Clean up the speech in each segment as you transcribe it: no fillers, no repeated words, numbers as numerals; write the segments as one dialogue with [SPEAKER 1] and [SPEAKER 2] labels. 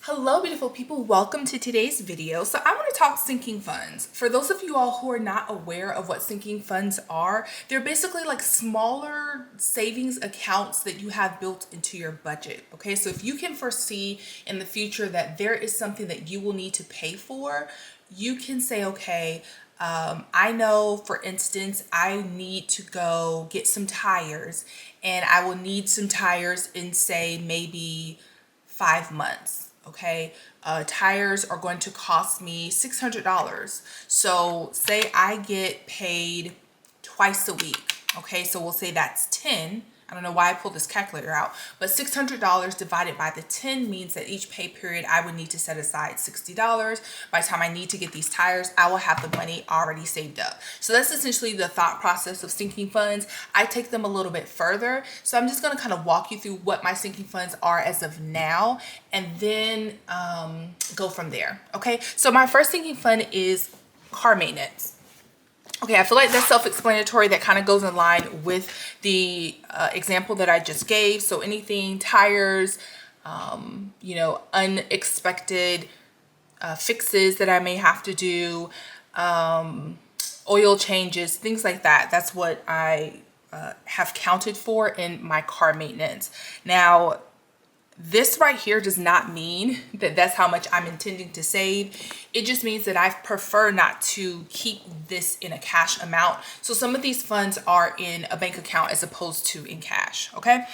[SPEAKER 1] Hello beautiful people, welcome to today's video. So I want to talk sinking funds. For those of you all who are not aware of what sinking funds are, they're basically like smaller savings accounts that you have built into your budget. Okay, so if you can foresee in the future that there is something that you will need to pay for, you can say, okay, I know, for instance, I need to go get some tires and I will need some tires in, say, maybe 5 months. Okay, tires are going to cost me $600. So say I get paid twice a week. Okay, so we'll say that's 10. I don't know why I pulled this calculator out, but $600 divided by the 10 means that each pay period I would need to set aside $60. By the time I need to get these tires, I will have the money already saved up. So that's essentially the thought process of sinking funds. I take them a little bit further. So I'm just going to kind of walk you through what my sinking funds are as of now, and then go from there. Okay, so my first sinking fund is car maintenance. Okay, I feel like that's self-explanatory. That kind of goes in line with the example that I just gave. So anything, tires, unexpected fixes that I may have to do, oil changes, things like that. That's what I have counted for in my car maintenance. Now, this right here does not mean that that's how much I'm intending to save. It just means that I prefer not to keep this in a cash amount. So some of these funds are in a bank account as opposed to in cash, okay?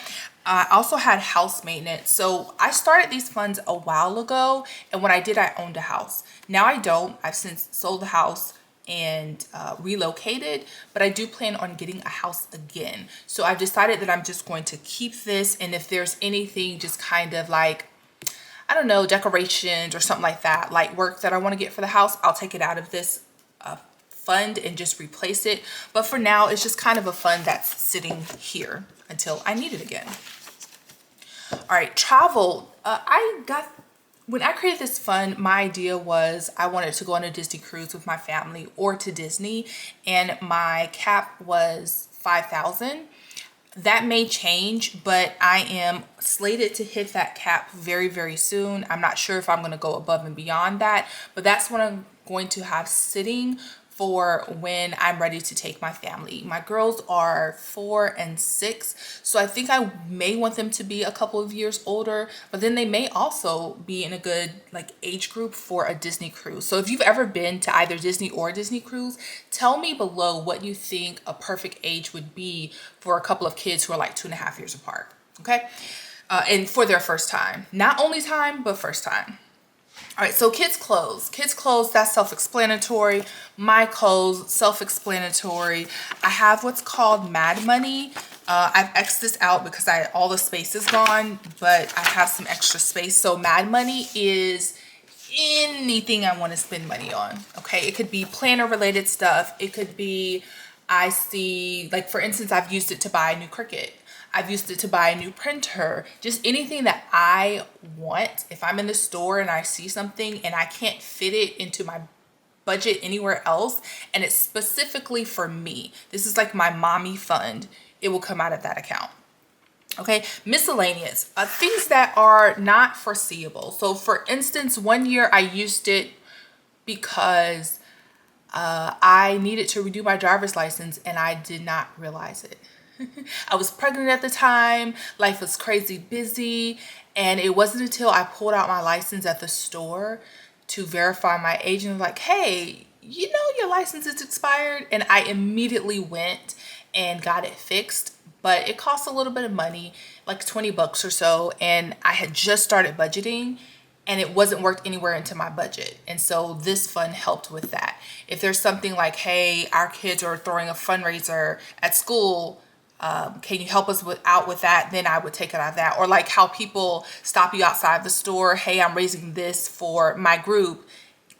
[SPEAKER 1] I also had house maintenance. So I started these funds a while ago, and when I did, I owned a house. Now I don't. I've since sold the house and relocated, but I do plan on getting a house again. So I've decided that I'm just going to keep this, and if there's anything just kind of like, I don't know, decorations or something like that, light work that I want to get for the house, I'll take it out of this fund and just replace it. But for now, it's just kind of a fund that's sitting here until I need it again. All right, travel. When I created this fund, my idea was I wanted to go on a Disney cruise with my family or to Disney, and my cap was 5,000. That may change, but I am slated to hit that cap very, very soon. I'm not sure if I'm going to go above and beyond that, but that's what I'm going to have sitting for when I'm ready to take my family. My girls are 4 and 6, so I think I may want them to be a couple of years older, but then they may also be in a good age group for a Disney cruise. So if you've ever been to either Disney or Disney cruise, tell me below what you think a perfect age would be for a couple of kids who are like 2.5 years apart, okay? And for their first time, not only time, but first time. All right, so kids' clothes. Kids' clothes, that's self-explanatory. My clothes, self-explanatory. I have what's called Mad Money. I've X'd this out because all the space is gone, but I have some extra space. So Mad Money is anything I want to spend money on. Okay, it could be planner related stuff. It could be, I see, like for instance, I've used it to buy a new Cricut. I've used it to buy a new printer, just anything that I want. If I'm in the store and I see something and I can't fit it into my budget anywhere else, and it's specifically for me, this is like my mommy fund, it will come out of that account. Okay, miscellaneous, things that are not foreseeable. So for instance, one year I used it because I needed to redo my driver's license and I did not realize it. I was pregnant at the time, life was crazy busy, and it wasn't until I pulled out my license at the store to verify my age and was like, hey, you know your license is expired, and I immediately went and got it fixed. But it cost a little bit of money, like 20 bucks or so, and I had just started budgeting and it wasn't worked anywhere into my budget. And so this fund helped with that. If there's something like, hey, our kids are throwing a fundraiser at school, can you help us out with that? Then I would take it out of that. Or like how people stop you outside the store. Hey, I'm raising this for my group.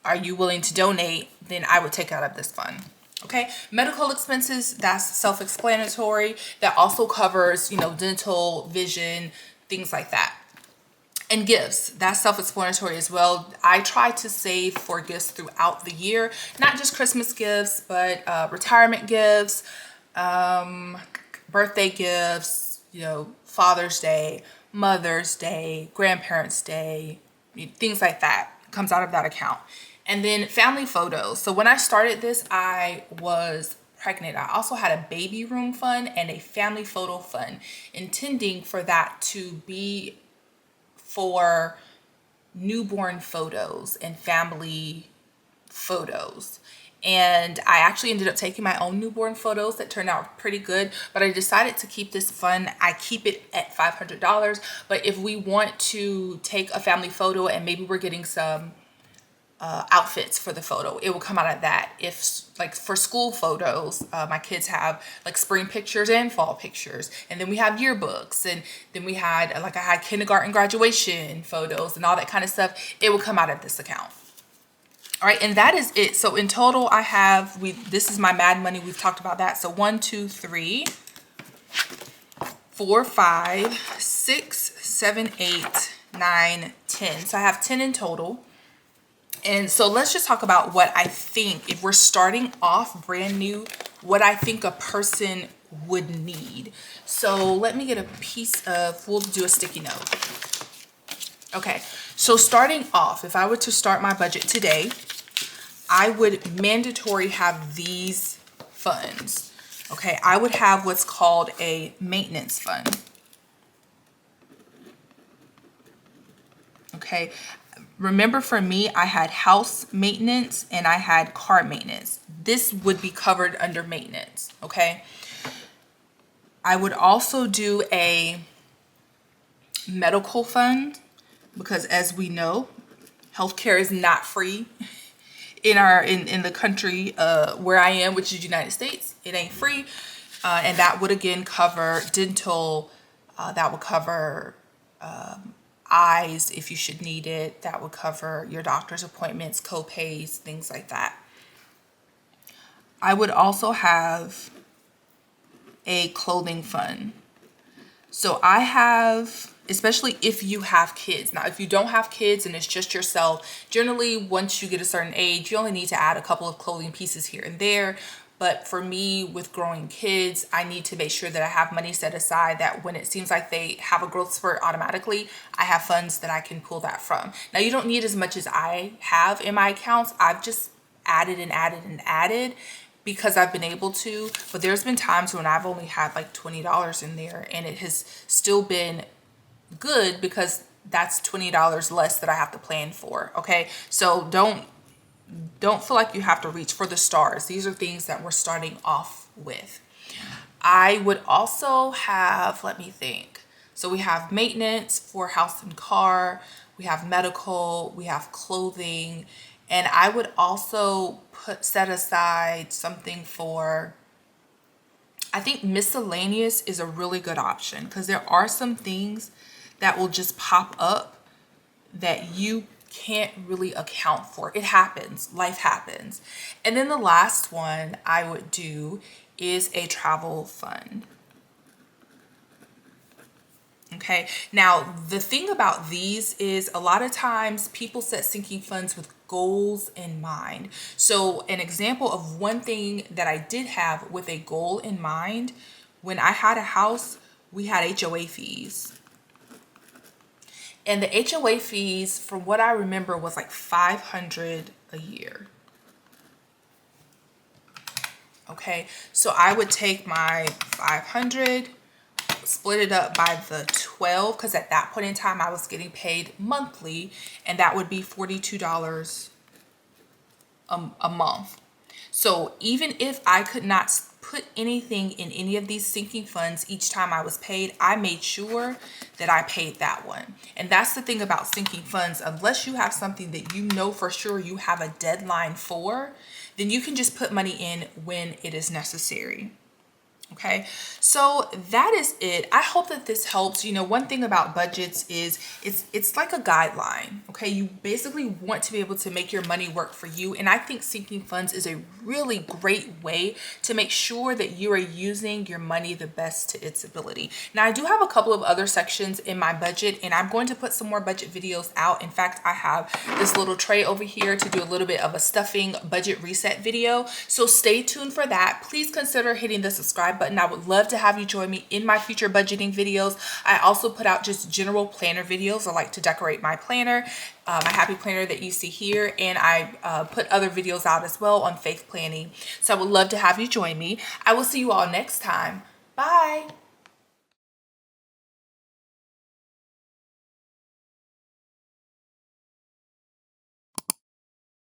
[SPEAKER 1] Are you willing to donate? Then I would take it out of this fund. Okay, medical expenses, that's self-explanatory. That also covers, dental, vision, things like that. And gifts, that's self-explanatory as well. I try to save for gifts throughout the year, not just Christmas gifts, but retirement gifts, birthday gifts, Father's Day, Mother's Day, Grandparents' Day, things like that comes out of that account. And then family photos. So when I started this, I was pregnant. I also had a baby room fund and a family photo fund, intending for that to be for newborn photos and family photos. And I actually ended up taking my own newborn photos that turned out pretty good, but I decided to keep this fund. I keep it at $500, but if we want to take a family photo and maybe we're getting some outfits for the photo, it will come out of that. If like for school photos, my kids have like spring pictures and fall pictures, and then we have yearbooks, and then we had like I had kindergarten graduation photos and all that kind of stuff. It will come out of this account. All right, and that is it. So in total, I have, this is my Mad Money. We've talked about that. So 1, 2, 3, 4, 5, 6, 7, 8, 9, 10. So I have 10 in total. And so let's just talk about what I think, if we're starting off brand new, what I think a person would need. So let me get a piece of, we'll do a sticky note. Okay, so starting off, if I were to start my budget today, I would mandatory have these funds. Okay, I would have what's called a maintenance fund. Okay, remember for me, I had house maintenance and I had car maintenance. This would be covered under maintenance, okay? I would also do a medical fund, because as we know, healthcare is not free in the country where I am, which is United States. It ain't free. And that would again cover dental, that would cover eyes if you should need it. That would cover your doctor's appointments, co-pays, things like that. I would also have a clothing fund. So I have, especially if you have kids. Now, if you don't have kids and it's just yourself, generally once you get a certain age, you only need to add a couple of clothing pieces here and there. But for me, with growing kids, I need to make sure that I have money set aside that when it seems like they have a growth spurt automatically, I have funds that I can pull that from. Now, you don't need as much as I have in my accounts. I've just added and added and added because I've been able to. But there's been times when I've only had like $20 in there, and it has still been good because that's $20 less that I have to plan for. Okay, so don't feel like you have to reach for the stars. These are things that we're starting off with. I would also have, let me think. So we have maintenance for house and car, we have medical, we have clothing, and I would also set aside something for, I think miscellaneous is a really good option, because there are some things that will just pop up that you can't really account for. It happens, life happens. And then the last one I would do is a travel fund. Okay, now the thing about these is a lot of times people set sinking funds with goals in mind. So an example of one thing that I did have with a goal in mind, when I had a house, we had HOA fees. And the HOA fees, from what I remember, was like $500 a year. Okay, so I would take my 500, split it up by the 12, because at that point in time I was getting paid monthly, and that would be $42 a month. So even if I could not put anything in any of these sinking funds each time I was paid, I made sure that I paid that one. And that's the thing about sinking funds. Unless you have something that you know for sure you have a deadline for, then you can just put money in when it is necessary. Okay, so that is it. I hope that this helps. You know, one thing about budgets is it's like a guideline. Okay, you basically want to be able to make your money work for you. And I think sinking funds is a really great way to make sure that you are using your money the best to its ability. Now, I do have a couple of other sections in my budget, and I'm going to put some more budget videos out. In fact, I have this little tray over here to do a little bit of a stuffing budget reset video. So stay tuned for that. Please consider hitting the subscribe button. I would love to have you join me in my future budgeting videos. I also put out just general planner videos. I like to decorate my planner, my happy planner that you see here, and I put other videos out as well on faith planning. So I would love to have you join me. I will see you all next time. Bye.